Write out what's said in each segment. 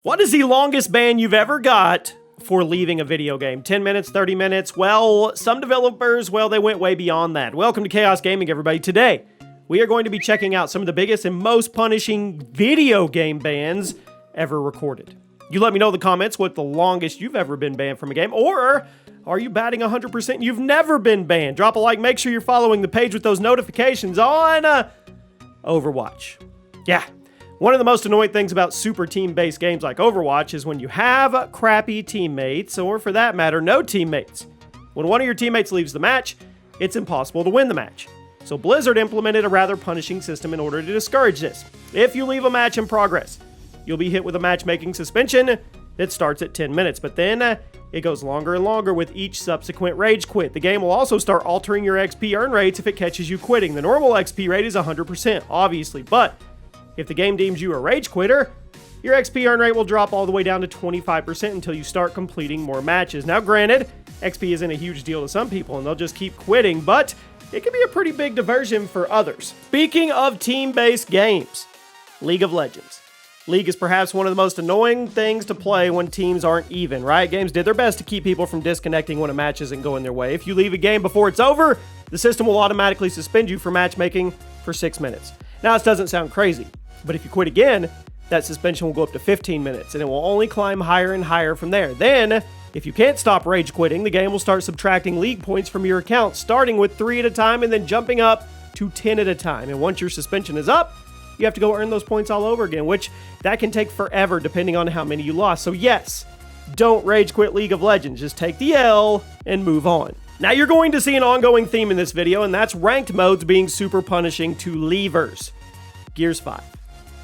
What is the longest ban you've ever got for leaving a video game? 10 minutes, 30 minutes? Well, some developers, they went way beyond that. Welcome to ChaosGaming, everybody. Today, we are going to be checking out some of the biggest and most punishing video game bans ever recorded. You let me know in the comments what the longest you've ever been banned from a game, or are you batting 100% and you've never been banned? Drop a like, make sure you're following the page with those notifications on Overwatch. Yeah. One of the most annoying things about super team-based games like Overwatch is when you have crappy teammates, or for that matter, no teammates. When one of your teammates leaves the match, it's impossible to win the match. So Blizzard implemented a rather punishing system in order to discourage this. If you leave a match in progress, you'll be hit with a matchmaking suspension that starts at 10 minutes, but then it goes longer and longer with each subsequent rage quit. The game will also start altering your XP earn rates if it catches you quitting. The normal XP rate is 100%, obviously, but if the game deems you a rage quitter, your XP earn rate will drop all the way down to 25% until you start completing more matches. Now, granted, XP isn't a huge deal to some people and they'll just keep quitting, but it can be a pretty big diversion for others. Speaking of team-based games, League of Legends. League is perhaps one of the most annoying things to play when teams aren't even. Riot Games did their best to keep people from disconnecting when a match isn't going their way. If you leave a game before it's over, the system will automatically suspend you for matchmaking for 6 minutes. Now, this doesn't sound crazy, but if you quit again, that suspension will go up to 15 minutes, and it will only climb higher and higher from there. Then, if you can't stop rage quitting, the game will start subtracting league points from your account, starting with 3 at a time and then jumping up to 10 at a time. And once your suspension is up, you have to go earn those points all over again, which that can take forever depending on how many you lost. So yes, don't rage quit League of Legends. Just take the L and move on. Now you're going to see an ongoing theme in this video, and that's ranked modes being super punishing to leavers. Gears 5.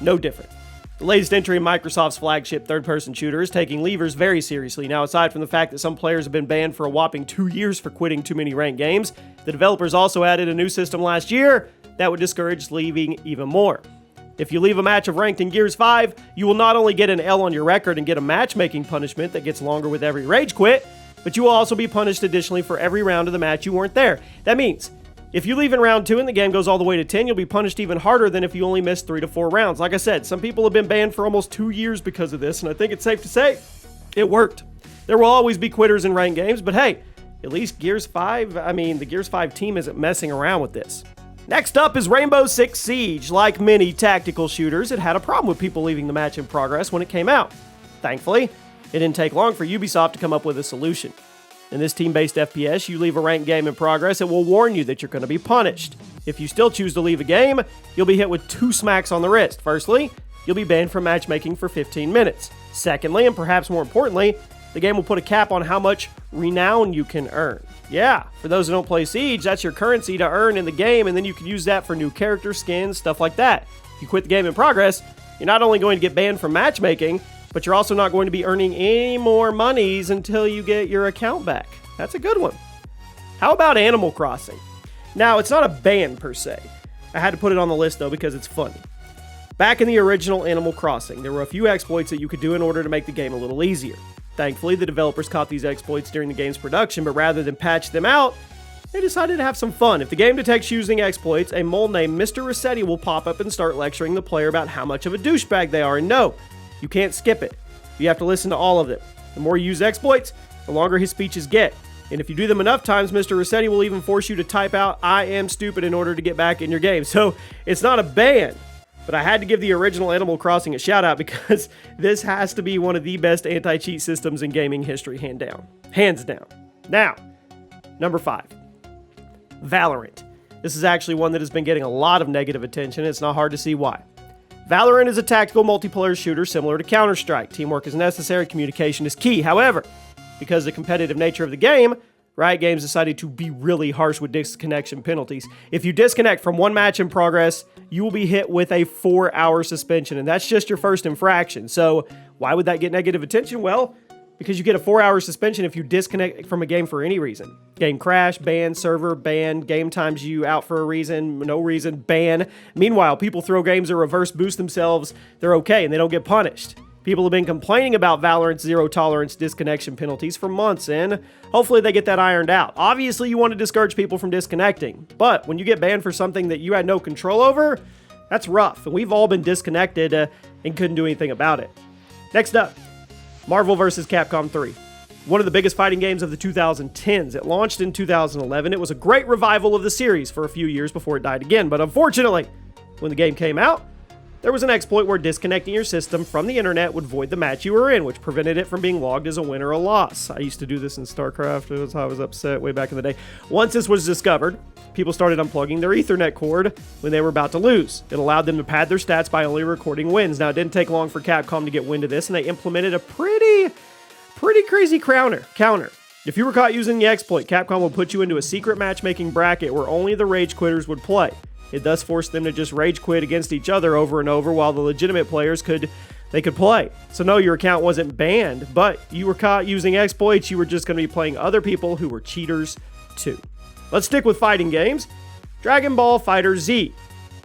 No different. The latest entry in Microsoft's flagship third-person shooter is taking leavers very seriously. Now, aside from the fact that some players have been banned for a whopping 2 years for quitting too many ranked games, the developers also added a new system last year that would discourage leaving even more. If you leave a match of ranked in Gears 5, you will not only get an L on your record and get a matchmaking punishment that gets longer with every rage quit, but you will also be punished additionally for every round of the match you weren't there. That means, if you leave in round 2 and the game goes all the way to 10, you'll be punished even harder than if you only missed 3 to 4 rounds. Like I said, some people have been banned for almost 2 years because of this, and I think it's safe to say it worked. There will always be quitters in ranked games, but hey, at least the Gears 5 team isn't messing around with this. Next up is Rainbow Six Siege. Like many tactical shooters, it had a problem with people leaving the match in progress when it came out. Thankfully, it didn't take long for Ubisoft to come up with a solution. In this team-based FPS, you leave a ranked game in progress, it will warn you that you're going to be punished. If you still choose to leave a game, you'll be hit with 2 smacks on the wrist. Firstly, you'll be banned from matchmaking for 15 minutes. Secondly, and perhaps more importantly, the game will put a cap on how much renown you can earn. Yeah, for those who don't play Siege, that's your currency to earn in the game, and then you can use that for new character skins, stuff like that. If you quit the game in progress, you're not only going to get banned from matchmaking, but you're also not going to be earning any more monies until you get your account back. That's a good one. How about Animal Crossing? Now, it's not a ban per se. I had to put it on the list though because it's funny. Back in the original Animal Crossing, there were a few exploits that you could do in order to make the game a little easier. Thankfully, the developers caught these exploits during the game's production, but rather than patch them out, they decided to have some fun. If the game detects using exploits, a mole named Mr. Rossetti will pop up and start lecturing the player about how much of a douchebag they are. And no, you can't skip it. You have to listen to all of them. The more you use exploits, the longer his speeches get. And if you do them enough times, Mr. Rossetti will even force you to type out, "I am stupid," in order to get back in your game. So it's not a ban. But I had to give the original Animal Crossing a shout out because this has to be one of the best anti-cheat systems in gaming history, hands down. Now, number 5, Valorant. This is actually one that has been getting a lot of negative attention. It's not hard to see why. Valorant is a tactical multiplayer shooter similar to Counter-Strike. Teamwork is necessary, communication is key. However, because of the competitive nature of the game, Riot Games decided to be really harsh with disconnection penalties. If you disconnect from one match in progress, you will be hit with a 4-hour suspension, and that's just your first infraction. So why would that get negative attention? Well, because you get a 4-hour suspension if you disconnect from a game for any reason. Game crash, ban, server, ban, game times you out for a reason, no reason, ban. Meanwhile, people throw games or reverse boost themselves, they're okay, and they don't get punished. People have been complaining about Valorant's zero-tolerance disconnection penalties for months, and hopefully they get that ironed out. Obviously, you want to discourage people from disconnecting, but when you get banned for something that you had no control over, that's rough, and we've all been disconnected and couldn't do anything about it. Next up, Marvel vs. Capcom 3. One of the biggest fighting games of the 2010s. It launched in 2011. It was a great revival of the series for a few years before it died again. But unfortunately, when the game came out, there was an exploit where disconnecting your system from the internet would void the match you were in, which prevented it from being logged as a win or a loss. I used to do this in StarCraft. It was how I was upset way back in the day. Once this was discovered, people started unplugging their Ethernet cord when they were about to lose. It allowed them to pad their stats by only recording wins. Now, it didn't take long for Capcom to get wind of this, and they implemented a pretty crazy counter. If you were caught using the exploit, Capcom would put you into a secret matchmaking bracket where only the rage quitters would play. It thus forced them to just rage quit against each other over and over while the legitimate players could play. So no, your account wasn't banned, but you were caught using exploits. You were just going to be playing other people who were cheaters too. Let's stick with fighting games. Dragon Ball FighterZ.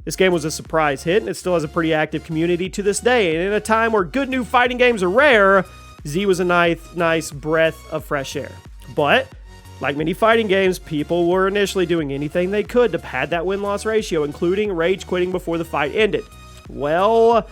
This game was a surprise hit, and it still has a pretty active community to this day. And in a time where good new fighting games are rare, Z was a nice breath of fresh air. But like many fighting games, people were initially doing anything they could to pad that win-loss ratio, including rage quitting before the fight ended. Well,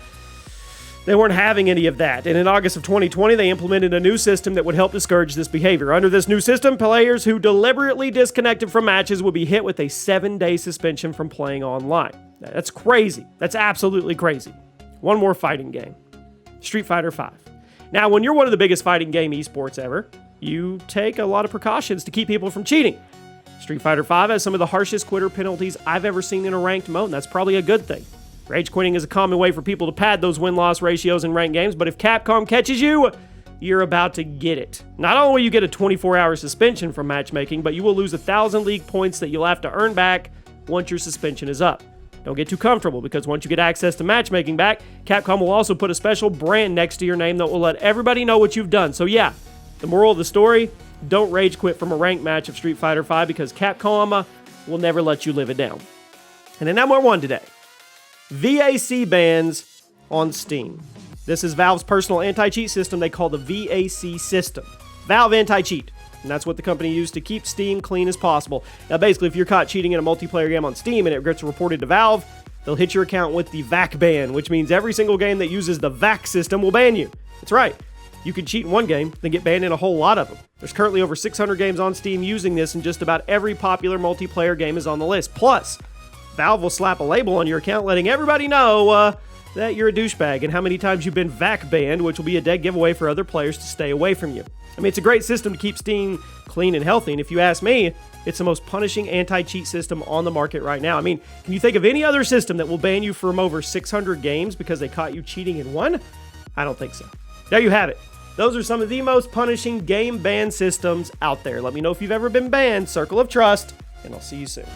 they weren't having any of that, and in August of 2020, they implemented a new system that would help discourage this behavior. Under this new system, players who deliberately disconnected from matches would be hit with a 7-day suspension from playing online. That's crazy. That's absolutely crazy. One more fighting game. Street Fighter V. Now, when you're one of the biggest fighting game esports ever, you take a lot of precautions to keep people from cheating. Street Fighter V has some of the harshest quitter penalties I've ever seen in a ranked mode, and that's probably a good thing. Rage quitting is a common way for people to pad those win-loss ratios in ranked games, but if Capcom catches you, you're about to get it. Not only will you get a 24-hour suspension from matchmaking, but you will lose 1,000 league points that you'll have to earn back once your suspension is up. Don't get too comfortable, because once you get access to matchmaking back, Capcom will also put a special brand next to your name that will let everybody know what you've done. So yeah, the moral of the story, don't rage quit from a ranked match of Street Fighter V, because Capcom will never let you live it down. And then number one today, VAC bans on Steam. This is Valve's personal anti-cheat system they call the VAC system. Valve anti-cheat. And that's what the company used to keep Steam clean as possible. Now, basically, if you're caught cheating in a multiplayer game on Steam and it gets reported to Valve, they'll hit your account with the VAC ban, which means every single game that uses the VAC system will ban you. That's right. You can cheat in one game, then get banned in a whole lot of them. There's currently over 600 games on Steam using this, and just about every popular multiplayer game is on the list. Plus, Valve will slap a label on your account letting everybody know that you're a douchebag and how many times you've been VAC banned, which will be a dead giveaway for other players to stay away from you. I mean, it's a great system to keep Steam clean and healthy, and if you ask me, it's the most punishing anti-cheat system on the market right now. I mean, can you think of any other system that will ban you from over 600 games because they caught you cheating in one? I don't think so. There you have it. Those are some of the most punishing game ban systems out there. Let me know if you've ever been banned. Circle of Trust, and I'll see you soon.